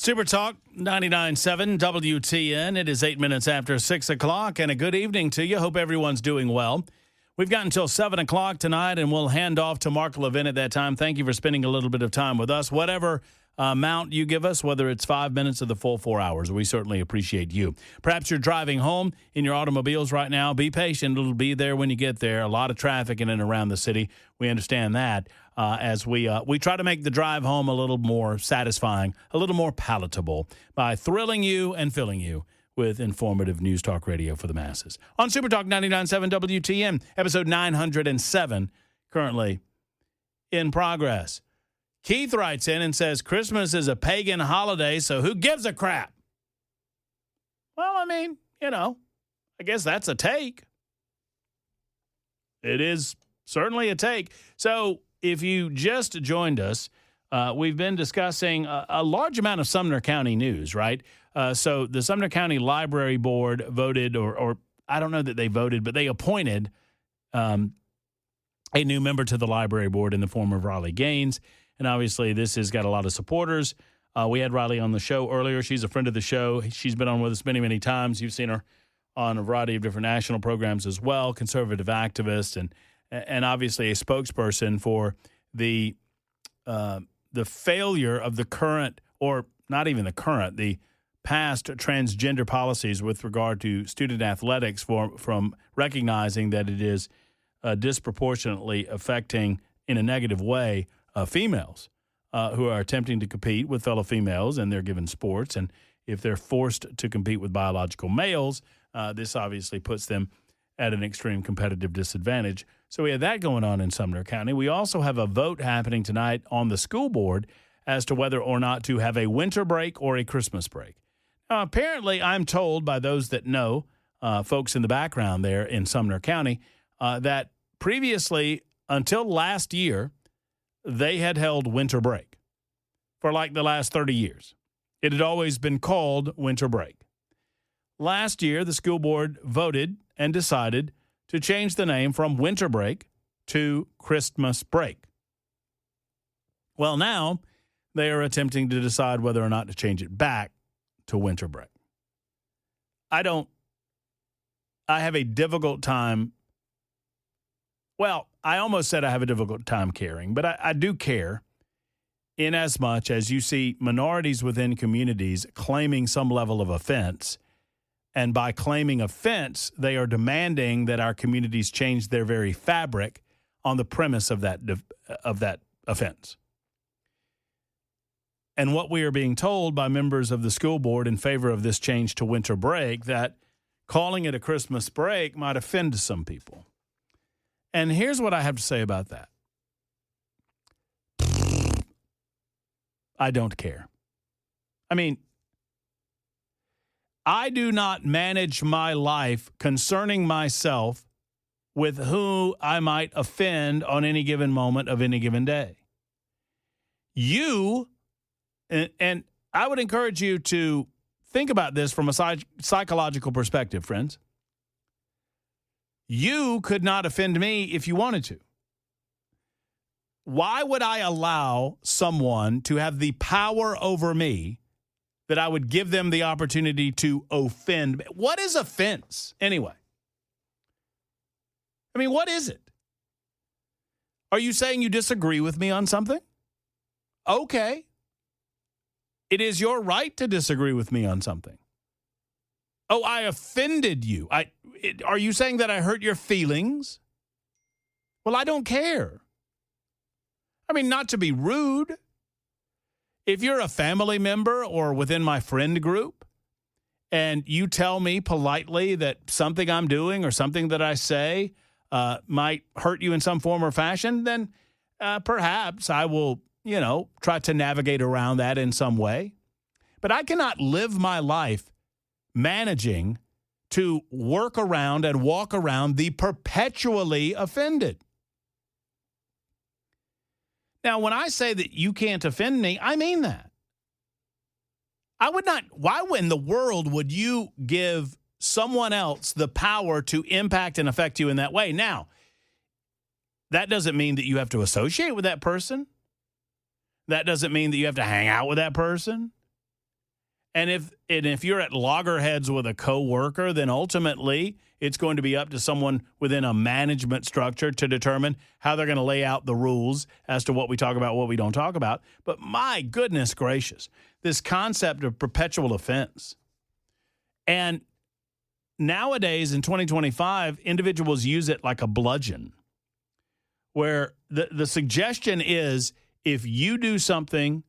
Super Talk 99.7 WTN. It is 8 minutes after 6 o'clock, and a good evening to you. Hope everyone's doing well. We've got until 7 o'clock tonight, and we'll hand off to Mark Levin at that time. Thank you for spending a little bit of time with us. Whatever amount you give us, whether it's 5 minutes or the full 4 hours, we certainly appreciate you. Perhaps you're driving home in your automobiles right now. Be patient. It'll be there when you get there. A lot of traffic in and around the city. We understand that. As we try to make the drive home a little more satisfying, a little more palatable by thrilling you and filling you with informative news talk radio for the masses. On Super Talk 99.7 WTN, episode 907, currently in progress. Keith writes in and says, Christmas is a pagan holiday, so who gives a crap? Well, I mean, I guess that's a take. It is certainly a take. So if you just joined us, we've been discussing a large amount of Sumner County news, right? So the Sumner County Library Board voted, or I don't know that they voted, but they appointed a new member to the Library Board in the form of Riley Gaines. And obviously this has got a lot of supporters. We had Riley on the show earlier. She's a friend of the show. She's been on with us many, many times. You've seen her on a variety of different national programs as well, conservative activist, and obviously a spokesperson for the failure of the current, or not even the current, the past transgender policies with regard to student athletics from recognizing that it is disproportionately affecting in a negative way females who are attempting to compete with fellow females and they're given sports. And if they're forced to compete with biological males, this obviously puts them at an extreme competitive disadvantage. So we have that going on in Sumner County. We also have a vote happening tonight on the school board as to whether or not to have a winter break or a Christmas break. Now, apparently, I'm told by those that know, folks in the background there in Sumner County, that previously, until last year, they had held winter break for like the last 30 years. It had always been called winter break. Last year, the school board voted and decided to change the name from winter break to Christmas break. Well, now they are attempting to decide whether or not to change it back to winter break. I have a difficult time. Well, I almost said I have a difficult time caring, but I do care in as much as you see minorities within communities claiming some level of offense. And by claiming offense, they are demanding that our communities change their very fabric on the premise of that offense. And what we are being told by members of the school board in favor of this change to winter break, that calling it a Christmas break might offend some people. And here's what I have to say about that. I don't care. I mean, I do not manage my life concerning myself with who I might offend on any given moment of any given day. You, and I would encourage you to think about this from a psychological perspective, friends. You could not offend me if you wanted to. Why would I allow someone to have the power over me that I would give them the opportunity to offend me? What is offense, anyway? I mean, what is it? Are you saying you disagree with me on something? Okay. It is your right to disagree with me on something. Oh, I offended you. Are you saying that I hurt your feelings? Well, I don't care. I mean, not to be rude. If you're a family member or within my friend group and you tell me politely that something I'm doing or something that I say might hurt you in some form or fashion, then perhaps I will, try to navigate around that in some way. But I cannot live my life managing to work around and walk around the perpetually offended. Now, when I say that you can't offend me, I mean that. I would not. Why in the world would you give someone else the power to impact and affect you in that way? Now, that doesn't mean that you have to associate with that person. That doesn't mean that you have to hang out with that person. And if you're at loggerheads with a coworker, then ultimately it's going to be up to someone within a management structure to determine how they're going to lay out the rules as to what we talk about, what we don't talk about. But my goodness gracious, this concept of perpetual offense. And nowadays in 2025, individuals use it like a bludgeon, where the suggestion is if you do something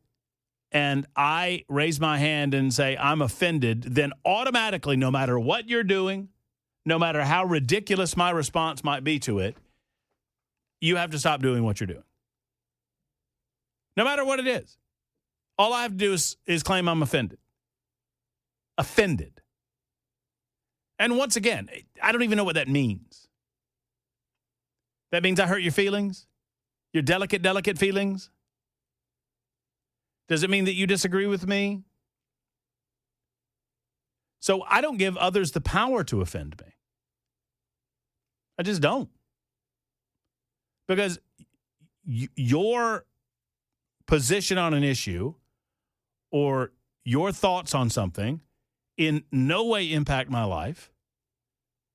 and I raise my hand and say I'm offended, then automatically, no matter what you're doing, no matter how ridiculous my response might be to it, you have to stop doing what you're doing. No matter what it is. All I have to do is claim I'm offended. Offended. And once again, I don't even know what that means. That means I hurt your feelings? Your delicate feelings? Does it mean that you disagree with me? So I don't give others the power to offend me. I just don't. Because your position on an issue or your thoughts on something in no way impact my life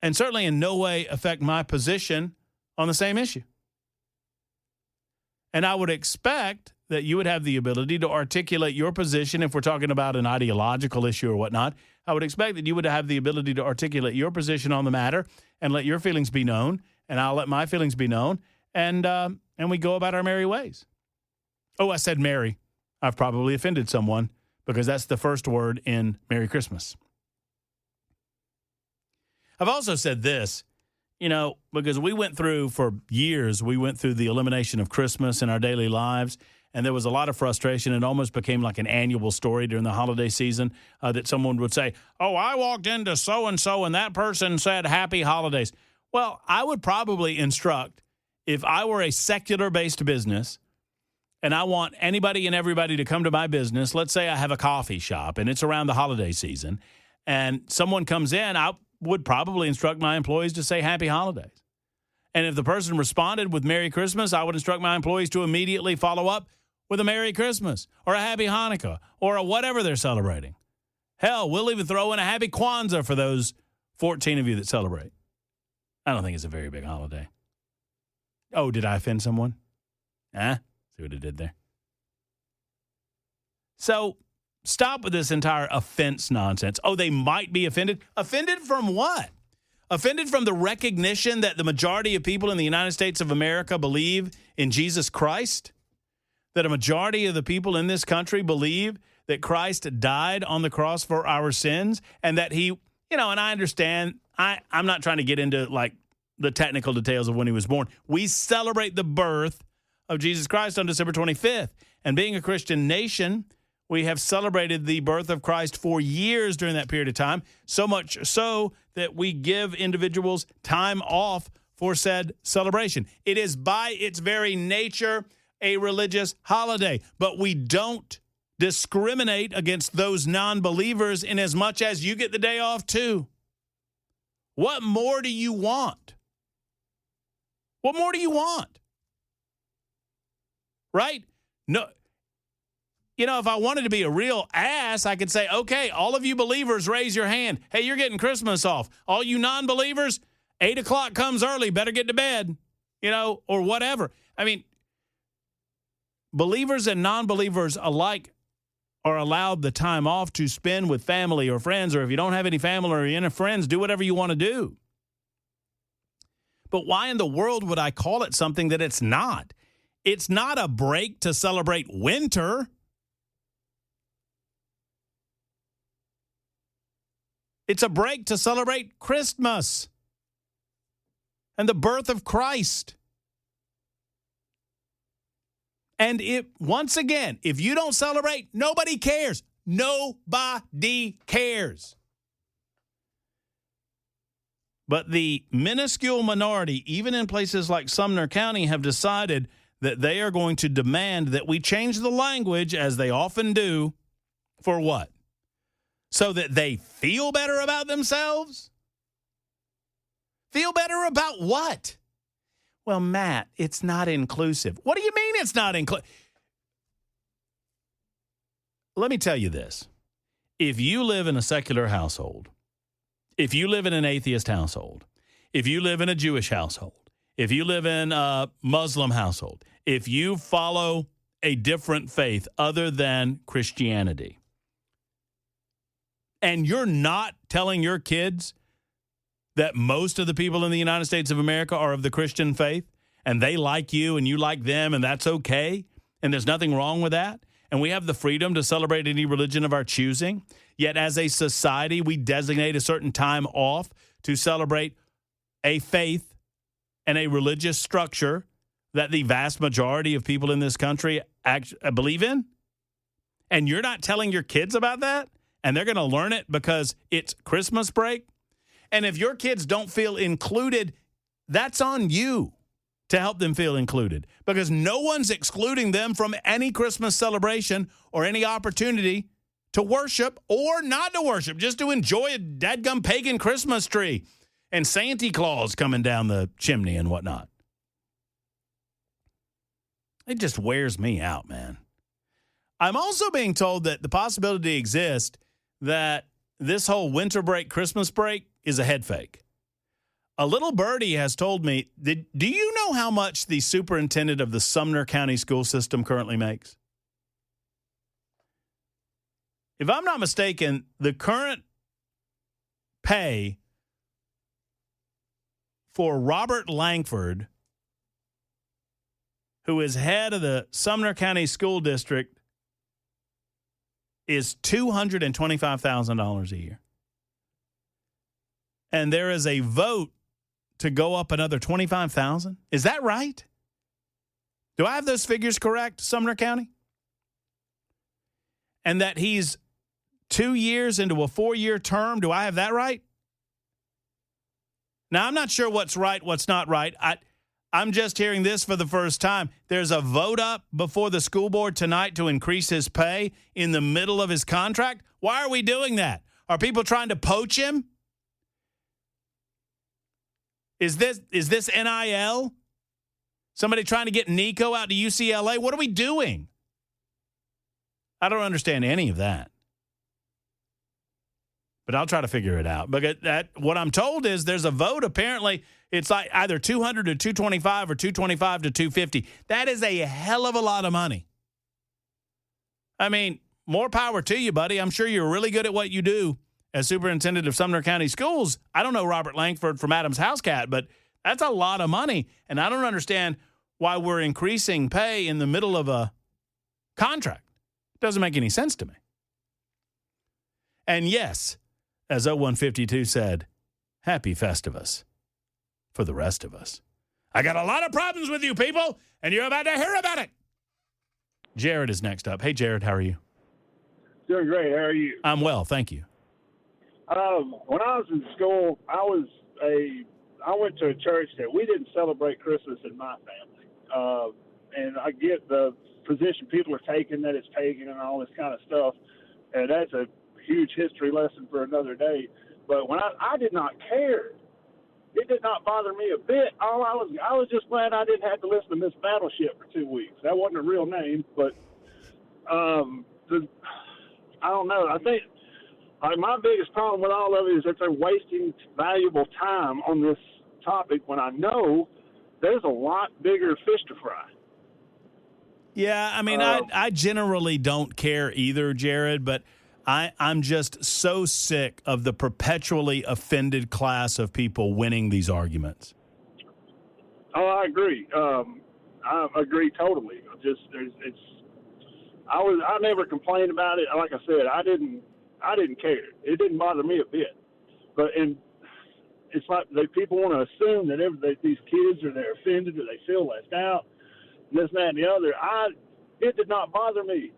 and certainly in no way affect my position on the same issue. And I would expect that you would have the ability to articulate your position if we're talking about an ideological issue or whatnot. I would expect that you would have the ability to articulate your position on the matter and let your feelings be known, and I'll let my feelings be known, and we go about our merry ways. Oh, I said merry. I've probably offended someone because that's the first word in Merry Christmas. I've also said this, because we went through for years, we went through the elimination of Christmas in our daily lives, and there was a lot of frustration. It almost became like an annual story during the holiday season that someone would say, oh, I walked into so-and-so and that person said happy holidays. Well, I would probably instruct, if I were a secular-based business and I want anybody and everybody to come to my business, let's say I have a coffee shop and it's around the holiday season, and someone comes in, I would probably instruct my employees to say happy holidays. And if the person responded with Merry Christmas, I would instruct my employees to immediately follow up with a Merry Christmas or a Happy Hanukkah or a whatever they're celebrating. Hell, we'll even throw in a Happy Kwanzaa for those 14 of you that celebrate. I don't think it's a very big holiday. Oh, did I offend someone? See what I did there? So stop with this entire offense nonsense. Oh, they might be offended. Offended from what? Offended from the recognition that the majority of people in the United States of America believe in Jesus Christ? That a majority of the people in this country believe that Christ died on the cross for our sins and that he, and I understand, I'm not trying to get into like the technical details of when he was born. We celebrate the birth of Jesus Christ on December 25th. And being a Christian nation, we have celebrated the birth of Christ for years during that period of time, so much so that we give individuals time off for said celebration. It is by its very nature a religious holiday, but we don't discriminate against those non-believers in as much as you get the day off too. What more do you want? What more do you want? Right? No. If I wanted to be a real ass, I could say, okay, all of you believers, raise your hand. Hey, you're getting Christmas off. All you non-believers, 8 o'clock comes early, better get to bed, or whatever. I mean, believers and non-believers alike are allowed the time off to spend with family or friends, or if you don't have any family or any friends, do whatever you want to do. But why in the world would I call it something that it's not? It's not a break to celebrate winter. It's a break to celebrate Christmas and the birth of Christ. And once again, if you don't celebrate, nobody cares. Nobody cares. But the minuscule minority, even in places like Sumner County, have decided that they are going to demand that we change the language, as they often do, for what? So that they feel better about themselves? Feel better about what? Well, Matt, it's not inclusive. What do you mean it's not inclusive? Let me tell you this. if you live in a secular household, if you live in an atheist household, if you live in a Jewish household, if you live in a Muslim household, if you follow a different faith other than Christianity, and you're not telling your kids that most of the people in the United States of America are of the Christian faith, and they like you and you like them, and that's okay, and there's nothing wrong with that, and we have the freedom to celebrate any religion of our choosing, yet as a society, we designate a certain time off to celebrate a faith and a religious structure that the vast majority of people in this country believe in, and you're not telling your kids about that, and they're going to learn it because it's Christmas break. And if your kids don't feel included, that's on you to help them feel included, because no one's excluding them from any Christmas celebration or any opportunity to worship or not to worship, just to enjoy a dadgum pagan Christmas tree and Santa Claus coming down the chimney and whatnot. It just wears me out, man. I'm also being told that the possibility exists that this whole winter break, Christmas break is a head fake. A little birdie has told me, do you know how much the superintendent of the Sumner County school system currently makes? If I'm not mistaken, the current pay for Robert Langford, who is head of the Sumner County School District, is $225,000 a year. And there is a vote to go up another $25,000. Is that right? Do I have those figures correct, Sumner County? And that he's 2 years into a 4-year term. Do I have that right? Now, I'm not sure what's right, what's not right. I'm just hearing this for the first time. There's a vote up before the school board tonight to increase his pay in the middle of his contract. Why are we doing that? Are people trying to poach him? Is this NIL? Somebody trying to get Nico out to UCLA? What are we doing? I don't understand any of that. But I'll try to figure it out. But what I'm told is there's a vote. Apparently, it's like either 200 to 225 or 225 to 250. That is a hell of a lot of money. I mean, more power to you, buddy. I'm sure you're really good at what you do as superintendent of Sumner County Schools. I don't know Robert Langford from Adams House Cat, but that's a lot of money. And I don't understand why we're increasing pay in the middle of a contract. It doesn't make any sense to me. And yes, as 0152 said, happy Festivus for the rest of us. I got a lot of problems with you people, and you're about to hear about it. Jared is next up. Hey, Jared, how are you? Doing great. How are you? I'm well, thank you. When I was in school, I went to a church that we didn't celebrate Christmas in my family. And I get the position people are taking that it's pagan and all this kind of stuff, and that's a huge history lesson for another day. But when I did not care. It did not bother me a bit. I was just glad I didn't have to listen to Miss Battleship for 2 weeks. That wasn't a real name, but I don't know. I think my biggest problem with all of it is that they're wasting valuable time on this topic when I know there's a lot bigger fish to fry. Yeah, I mean, I generally don't care either, Jared, but I'm just so sick of the perpetually offended class of people winning these arguments. Oh, I agree. I agree totally. I never complained about it. Like I said, I didn't care. It didn't bother me a bit. But it's like people want to assume that these kids they're offended or they feel left out, and this, that, and the other. It did not bother me.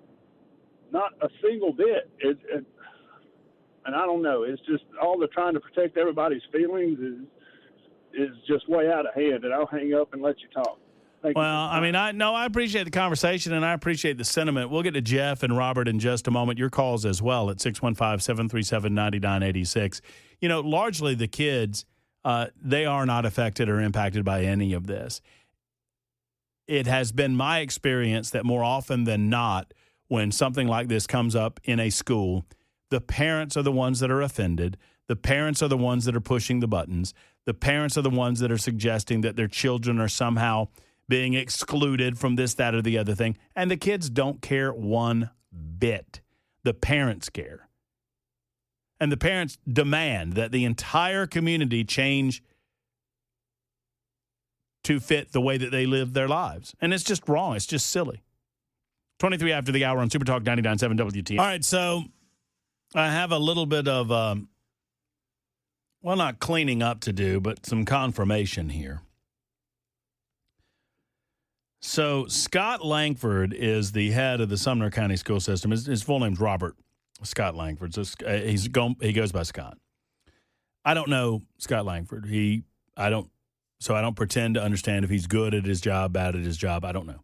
Not a single bit. And I don't know. It's just all the trying to protect everybody's feelings is just way out of hand. And I'll hang up and let you talk. Thank you. I mean, I appreciate the conversation and I appreciate the sentiment. We'll get to Jeff and Robert in just a moment. Your calls as well at 615-737-9986. You know, largely the kids, they are not affected or impacted by any of this. It has been my experience that more often than not, when something like this comes up in a school, The parents are the ones that are offended. The parents are the ones that are pushing the buttons. The parents are the ones that are suggesting that their children are somehow being excluded from this, that, or the other thing. And the kids don't care one bit. The parents care. And the parents demand that the entire community change to fit the way that they live their lives. And it's just wrong. It's just silly. 23 after the hour on Super Talk 99.7 WTN. All right, so I have a little bit of, well, not cleaning up to do, but some confirmation here. So Scott Langford is the head of the Sumner County School System. His full name's Robert Scott Langford. So he goes by Scott. I don't know Scott Langford. I don't pretend to understand if he's good at his job, bad at his job. I don't know.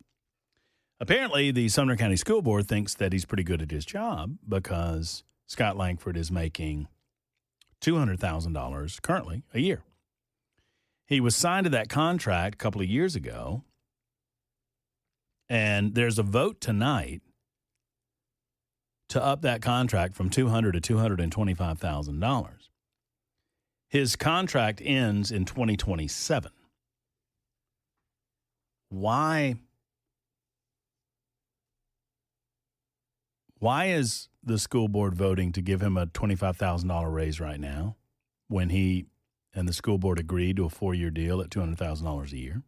Apparently, the Sumner County School Board thinks that he's pretty good at his job because Scott Langford is making $200,000 currently a year. He was signed to that contract a couple of years ago, and there's a vote tonight to up that contract from $200,000 to $225,000. His contract ends in 2027. Why is the school board voting to give him a $25,000 raise right now when he and the school board agreed to a 4-year deal at $200,000 a year?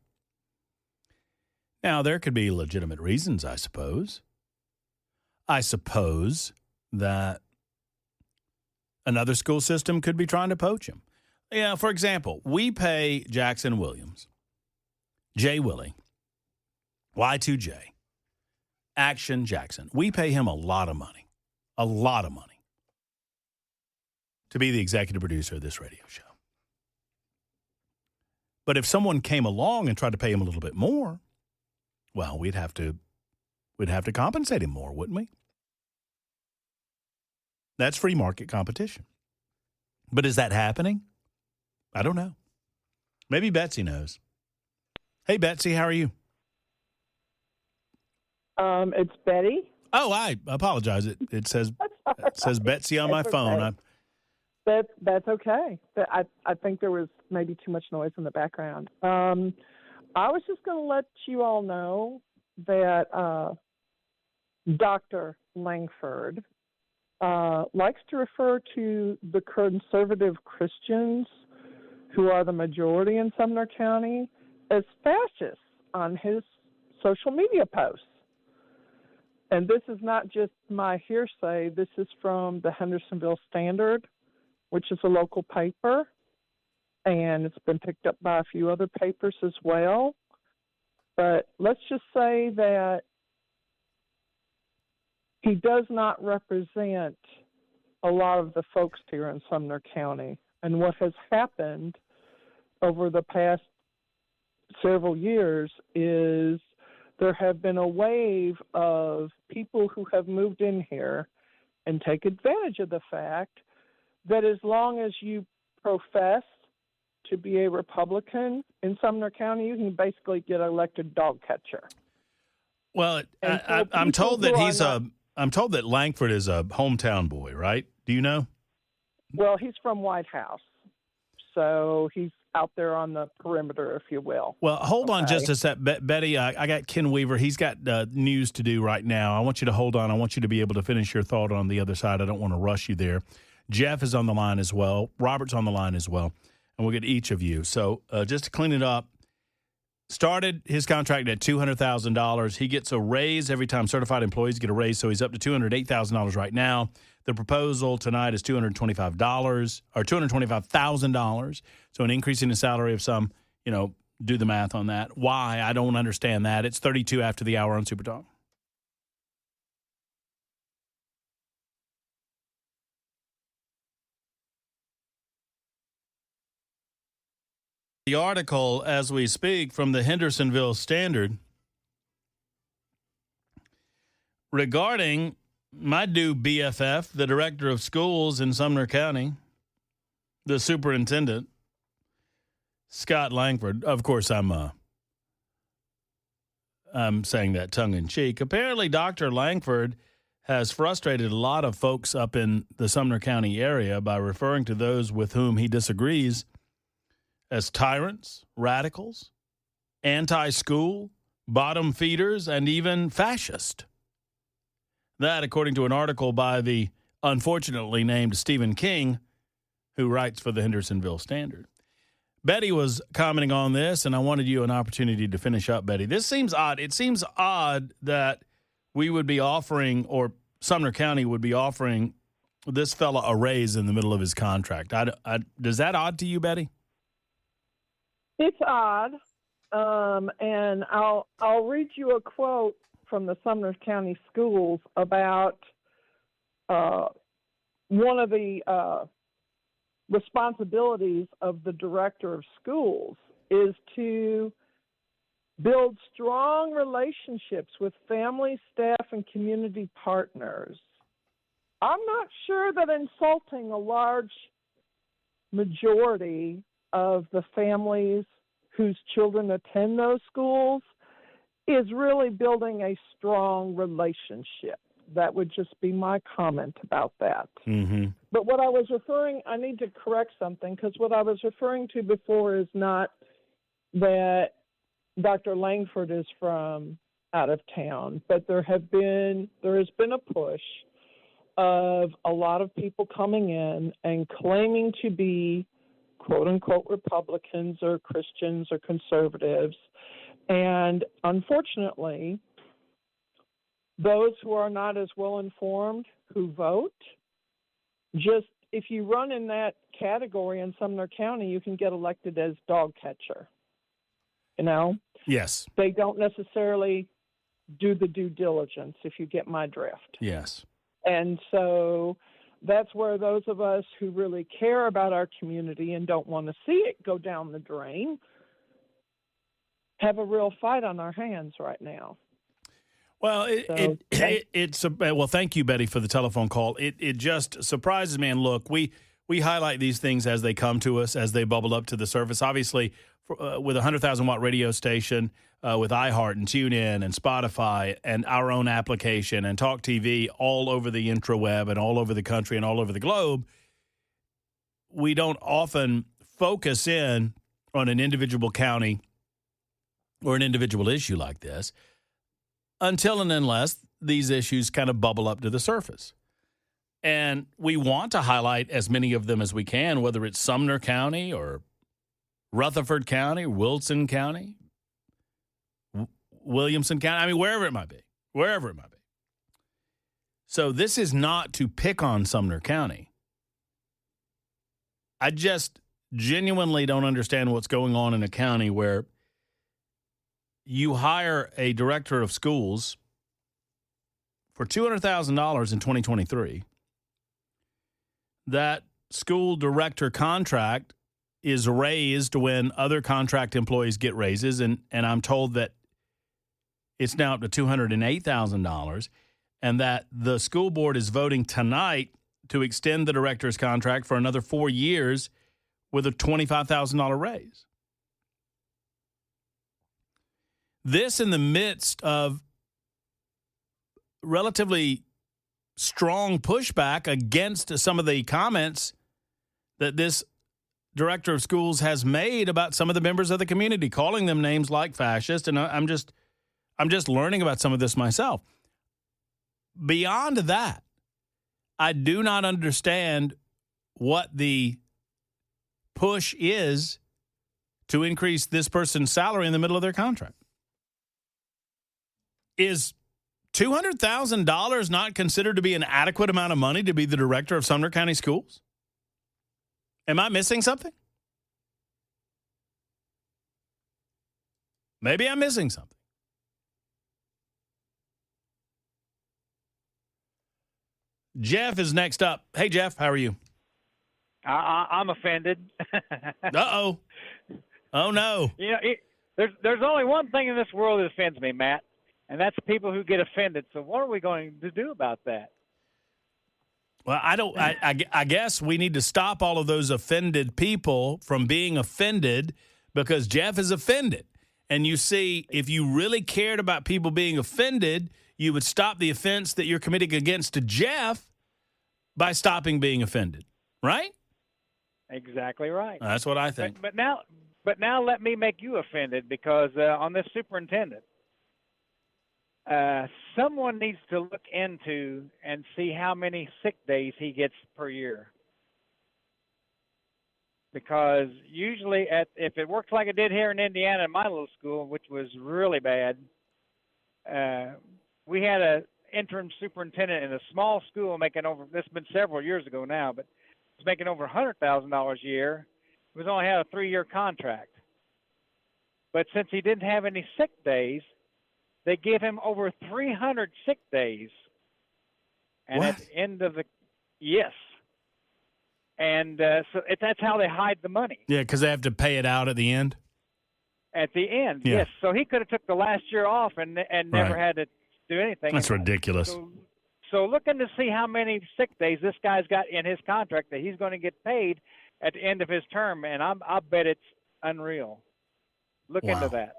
Now, there could be legitimate reasons, I suppose. I suppose that another school system could be trying to poach him. Yeah, for example, we pay Jackson Williams, J. Willie, Y2J, Action Jackson. We pay him a lot of money to be the executive producer of this radio show. But if someone came along and tried to pay him a little bit more, well, we'd have to compensate him more, wouldn't we? That's free market competition. But is that happening? I don't know. Maybe Betsy knows. Hey, Betsy, how are you? It's Betty. Oh, I apologize. It says Betsy on my phone. Okay. That's okay. I think there was maybe too much noise in the background. I was just going to let you all know that Dr. Langford likes to refer to the conservative Christians, who are the majority in Sumner County, as fascists on his social media posts. And this is not just my hearsay. This is from the Hendersonville Standard, which is a local paper, and it's been picked up by a few other papers as well. But let's just say that he does not represent a lot of the folks here in Sumner County. And what has happened over the past several years is there have been a wave of people who have moved in here and take advantage of the fact that as long as you profess to be a Republican in Sumner County, you can basically get elected dog catcher. Well, I'm told that I'm told that Langford is a hometown boy, right? Do you know? Well, he's from White House, so he's out there on the perimeter, if you will. Well, hold on just a sec. Betty, I got Ken Weaver. He's got news to do right now. I want you to hold on. I want you to be able to finish your thought on the other side. I don't want to rush you there. Jeff is on the line as well. Robert's on the line as well. And we'll get each of you. So just to clean it up, started his contract at $200,000. He gets a raise every time certified employees get a raise, so he's up to $208,000 right now. The proposal tonight is $225 or $225,000. So an increase in his salary of some, do the math on that. Why? I don't understand that. It's 32 after the hour on Super Talk. The article, as we speak, from the Hendersonville Standard regarding my new BFF, the director of schools in Sumner County, the superintendent, Scott Langford. Of course, I'm saying that tongue in cheek. Apparently, Dr. Langford has frustrated a lot of folks up in the Sumner County area by referring to those with whom he disagrees as tyrants, radicals, anti-school, bottom feeders, and even fascist. That, according to an article by the unfortunately named Stephen King, who writes for the Hendersonville Standard. Betty was commenting on this, and I wanted you an opportunity to finish up, Betty. This seems odd. It seems odd that we would be offering, or Sumner County would be offering this fella a raise in the middle of his contract. Does that odd to you, Betty? It's odd, and I'll read you a quote from the Sumner County Schools about one of the responsibilities of the director of schools is to build strong relationships with family, staff, and community partners. I'm not sure that insulting a large majority of the families whose children attend those schools is really building a strong relationship. That would just be my comment about that. Mm-hmm. But what I was referring, I need to correct something, because what I was referring to before is not that Dr. Langford is from out of town, but there has been a push of a lot of people coming in and claiming to be quote-unquote Republicans or Christians or conservatives. And unfortunately, those who are not as well informed who vote, just if you run in that category in Sumner County, you can get elected as dog catcher. You know? Yes. They don't necessarily do the due diligence, if you get my drift. Yes. And so that's where those of us who really care about our community and don't want to see it go down the drain have a real fight on our hands right now. Well, well, thank you, Betty, for the telephone call. It just surprises me. And look, we highlight these things as they come to us, as they bubble up to the surface. Obviously, with a 100,000-watt radio station, with iHeart and TuneIn and Spotify and our own application and Talk TV all over the intraweb and all over the country and all over the globe, we don't often focus in on an individual county or an individual issue like this until and unless these issues kind of bubble up to the surface. And we want to highlight as many of them as we can, whether it's Sumner County or Rutherford County, Wilson County, Williamson County, I mean, wherever it might be. So this is not to pick on Sumner County. I just genuinely don't understand what's going on in a county where you hire a director of schools for $200,000 in 2023. That school director contract is raised when other contract employees get raises, and I'm told that it's now up to $208,000, and that the school board is voting tonight to extend the director's contract for another 4 years with a $25,000 raise. This in the midst of relatively strong pushback against some of the comments that this director of schools has made about some of the members of the community, calling them names like fascist. And I'm just learning about some of this myself. Beyond that, I do not understand what the push is to increase this person's salary in the middle of their contract. Is $200,000 not considered to be an adequate amount of money to be the director of Sumner County Schools? Am I missing something? Maybe I'm missing something. Jeff is next up. Hey, Jeff, how are you? I'm offended. Uh-oh. Oh, no. You know, there's only one thing in this world that offends me, Matt, and that's people who get offended. So what are we going to do about that? Well, I guess we need to stop all of those offended people from being offended because Jeff is offended. And you see, if you really cared about people being offended, you would stop the offense that you're committing against Jeff by stopping being offended, right? Exactly right. That's what I think. But now let me make you offended, because on this superintendent, someone needs to look into and see how many sick days he gets per year. Because usually, if it works like it did here in Indiana in my little school, which was really bad, we had an interim superintendent in a small school making over, this has been several years ago now, but was making over $100,000 a year. He only had a 3-year contract. But since he didn't have any sick days, they gave him over 300 sick days. And What? at the end of the yes. And so that's how they hide the money. Yeah, because they have to pay it out at the end. At the end, Yeah. yes. So he could have took the last year off and never Right. had to do anything. That's ridiculous. So looking to see how many sick days this guy's got in his contract that he's going to get paid at the end of his term, and I bet it's unreal. Look Wow. into that.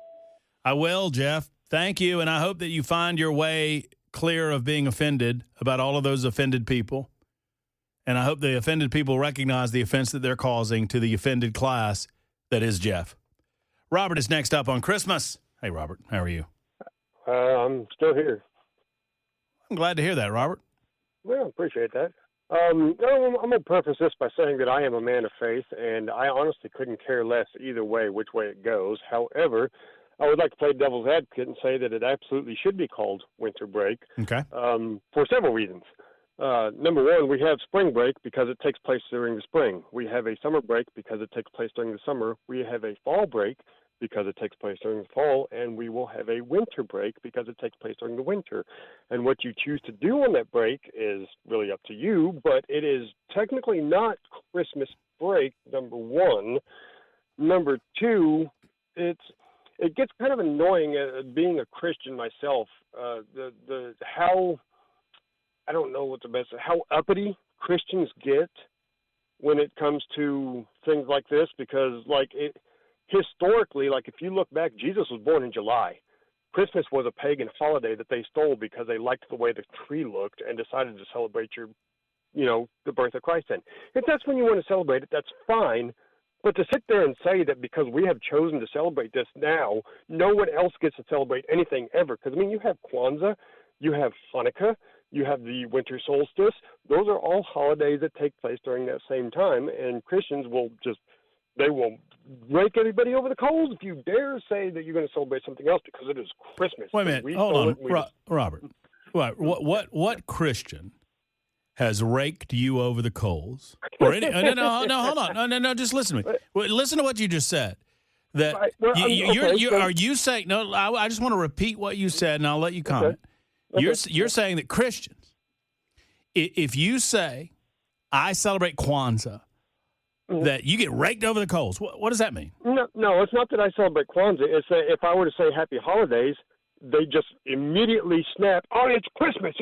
I will, Jeff. Thank you, and I hope that you find your way clear of being offended about all of those offended people. And I hope the offended people recognize the offense that they're causing to the offended class that is Jeff. Robert is next up on Christmas. Hey, Robert, how are you? I'm still here. I'm glad to hear that, Robert. Well, appreciate that. I'm going to preface this by saying that I am a man of faith, and I honestly couldn't care less either way which way it goes. However, I would like to play devil's advocate and say that it absolutely should be called winter break Okay. for several reasons. Number one, we have spring break because it takes place during the spring. We have a summer break because it takes place during the summer. We have a fall break because it takes place during the fall, and we will have a winter break because it takes place during the winter. And what you choose to do on that break is really up to you, but it is technically not Christmas break, number one. Number two, it gets kind of annoying being a Christian myself. I don't know what the best, how uppity Christians get when it comes to things like this, because historically, if you look back, Jesus was born in July. Christmas was a pagan holiday that they stole because they liked the way the tree looked and decided to celebrate the birth of Christ then. If that's when you want to celebrate it, that's fine. But to sit there and say that because we have chosen to celebrate this now, no one else gets to celebrate anything ever. Because, you have Kwanzaa, you have Hanukkah, you have the winter solstice. Those are all holidays that take place during that same time, and Christians will rake everybody over the coals if you dare say that you're going to celebrate something else because it is Christmas. Wait a minute. Hold on, Robert. What Christian has raked you over the coals? Or any, no, hold on. No, just listen to me. Listen to what you just said. That Right. Well, are you saying, no, I just want to repeat what you said, and I'll let you comment. Okay. You're saying that Christians, if you say, I celebrate Kwanzaa, that you get raked over the coals. What does that mean? No, it's not that I celebrate Kwanzaa. It's that if I were to say Happy Holidays, they just immediately snap, oh, it's Christmas,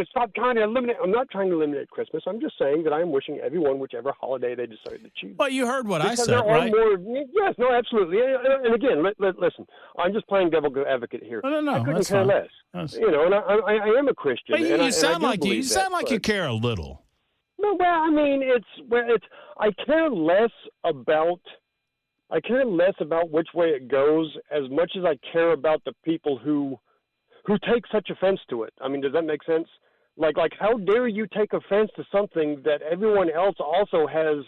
stop trying to eliminate. I'm not trying to eliminate Christmas. I'm just saying that I'm wishing everyone whichever holiday they decide to choose. Well, you heard what because I said, right? Yes, no, absolutely. And again, listen, I'm just playing devil's advocate here. No, I couldn't that's care fine. less. And I am a Christian. But you sound like you care a little. No, I care less about which way it goes as much as I care about the people who take such offense to it. Does that make sense? Like how dare you take offense to something that everyone else also has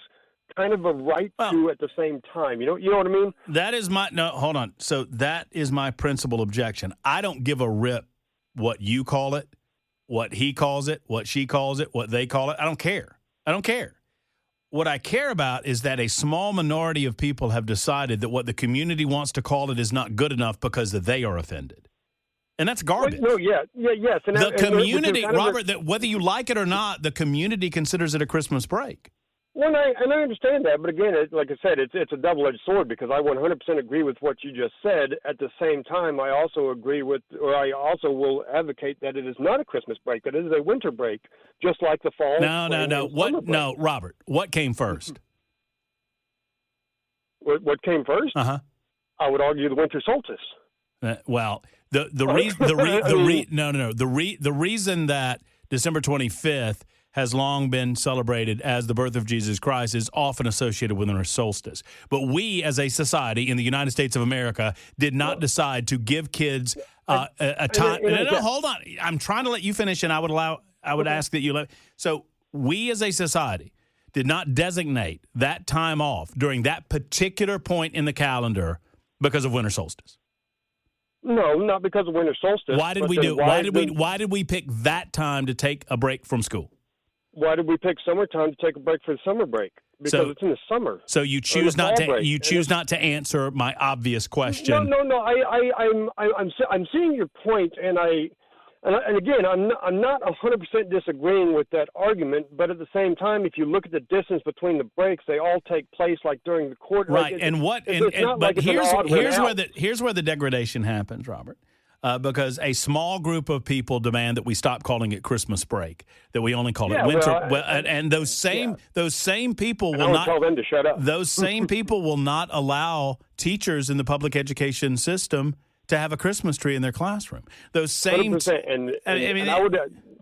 kind of a right to at the same time? You know what I mean? That is hold on. So that is my principal objection. I don't give a rip what you call it, what he calls it, what she calls it, what they call it. I don't care. What I care about is that a small minority of people have decided that what the community wants to call it is not good enough because they are offended. And that's garbage. Yes. And the community, Robert, that whether you like it or not, the community considers it a Christmas break. Well, I understand that, but again, like I said, it's a double-edged sword because I 100% agree with what you just said. At the same time, I also will advocate that it is not a Christmas break; that it is a winter break, just like the fall. No, Robert, what came first? What came first? I would argue the winter solstice. Well, The reason that December 25th has long been celebrated as the birth of Jesus Christ is often associated with winter solstice. But we, as a society in the United States of America, did not decide to give kids a time. No, hold on. I'm trying to let you finish, and I would ask that you let. So we, as a society, did not designate that time off during that particular point in the calendar because of winter solstice. No, not because of winter solstice. Why did we do? Why did we pick that time to take a break from school? Why did we pick summertime to take a break for the summer break? Because it's in the summer. So you choose not to answer my obvious question. No. I'm seeing your point, and again, I'm not 100% disagreeing with that argument. But at the same time, if you look at the distance between the breaks, they all take place like during the quarter. Right, here's where the degradation happens, Robert. Because a small group of people demand that we stop calling it Christmas break, that we only call it winter. And those same people will not tell them to shut up. Those same people will not allow teachers in the public education system to have a Christmas tree in their classroom. Those same 100%.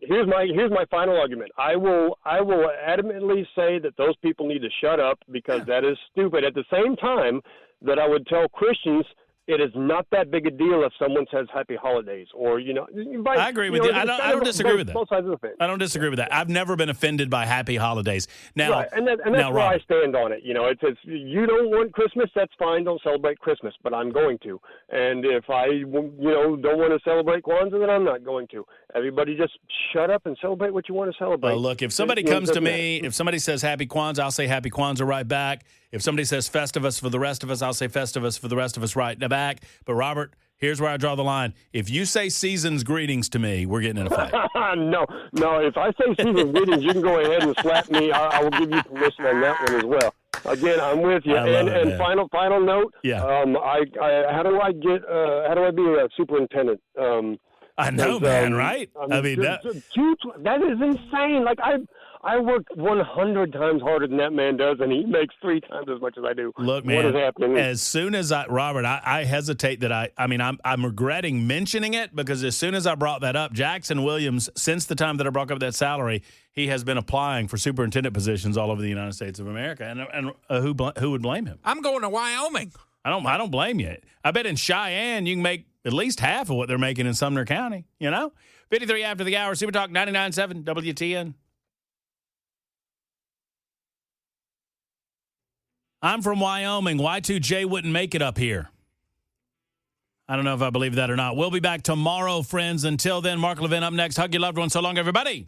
Here's my final argument. I will adamantly say that those people need to shut up because that is stupid. At the same time, that I would tell Christians, it is not that big a deal if someone says happy holidays or, I agree with you. I don't disagree with that. Both sides of the fence. I don't disagree with that. I've never been offended by happy holidays. Now, right. and that's where I stand on it. It's you don't want Christmas, that's fine. Don't celebrate Christmas, but I'm going to. And if I, don't want to celebrate Kwanzaa, then I'm not going to. Everybody just shut up and celebrate what you want to celebrate. Well, look, if somebody comes to me, if somebody says happy Kwanzaa, I'll say happy Kwanzaa right back. If somebody says Festivus for the rest of us, I'll say Festivus for the rest of us right back. But, Robert, here's where I draw the line. If you say season's greetings to me, we're getting in a fight. No. If I say season's greetings, you can go ahead and slap me. I will give you permission on that one as well. Again, I'm with you. And final note. Yeah. How do I be a superintendent? I know, man. Right? That is insane. Like I work 100 times harder than that man does, and he makes 3 times as much as I do. Look, man, what is happening? As soon as Robert, I hesitate that I'm regretting mentioning it because as soon as I brought that up, Jackson Williams, since the time that I brought up that salary, he has been applying for superintendent positions all over the United States of America. And who would blame him? I'm going to Wyoming. I don't blame you. I bet in Cheyenne you can make at least half of what they're making in Sumner County, 53 after the hour, Super Talk 99.7 WTN. I'm from Wyoming. Y2J wouldn't make it up here. I don't know if I believe that or not. We'll be back tomorrow, friends. Until then, Mark Levin up next. Hug your loved ones. So long, everybody.